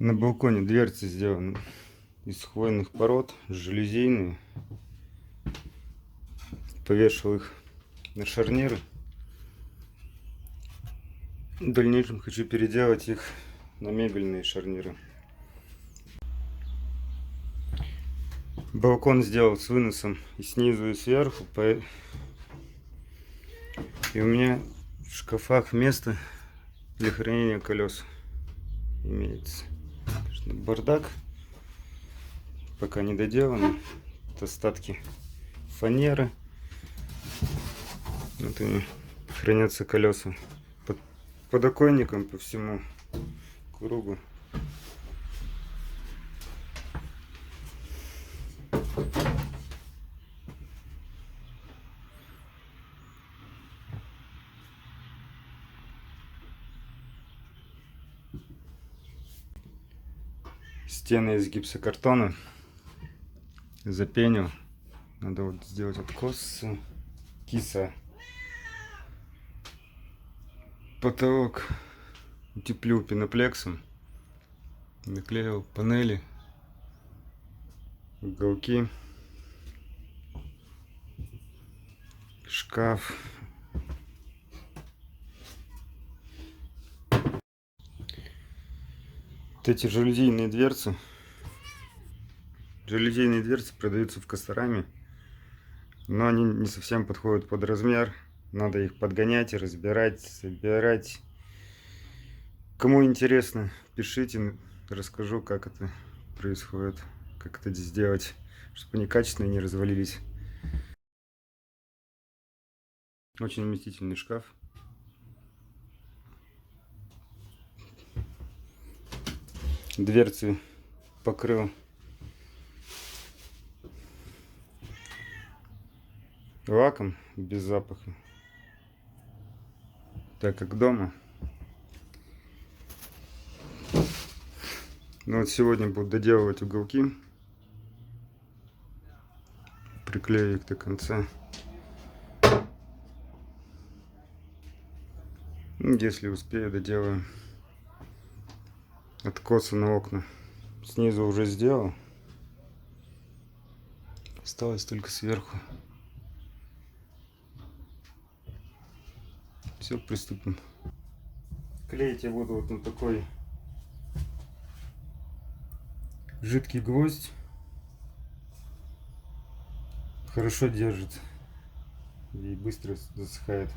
На балконе дверцы сделаны из хвойных пород, жалюзийные. Повешал их на шарниры. В дальнейшем хочу переделать их на мебельные шарниры. Балкон сделал с выносом и снизу, и сверху. И у меня в шкафах место для хранения колес имеется. Конечно, бардак пока не доделан. Это остатки фанеры. Вот они хранятся колеса под подоконником по всему кругу. Стены из гипсокартона запенил. Надо вот сделать откос киса. Потолок утеплил пеноплексом. Наклеил панели, уголки, шкаф. Вот эти жалюзийные дверцы продаются в Кастораме, но они не совсем подходят под размер. Надо их подгонять, разбирать, собирать. Кому интересно, пишите, расскажу, как это происходит, как это сделать, чтобы они качественные, не развалились. Очень вместительный шкаф. Дверцы покрыл лаком без запаха, так как дома. Ну вот сегодня буду доделывать уголки, приклею их до конца. Если успею, доделаю. Откосы на окна снизу уже сделал, осталось только сверху. Все, приступим. Клеить я буду вот на такой жидкий гвоздь. Хорошо держит и быстро засыхает.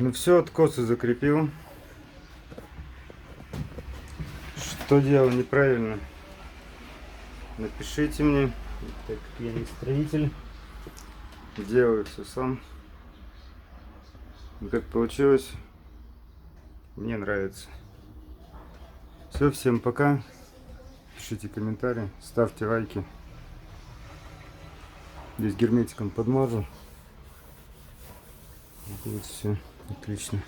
Ну все, откосы закрепил. Что делал неправильно? Напишите мне, так как я не строитель. Делаю все сам. И как получилось, мне нравится. Все, всем пока. Пишите комментарии, ставьте лайки. Здесь герметиком подмажу. Будет все отлично.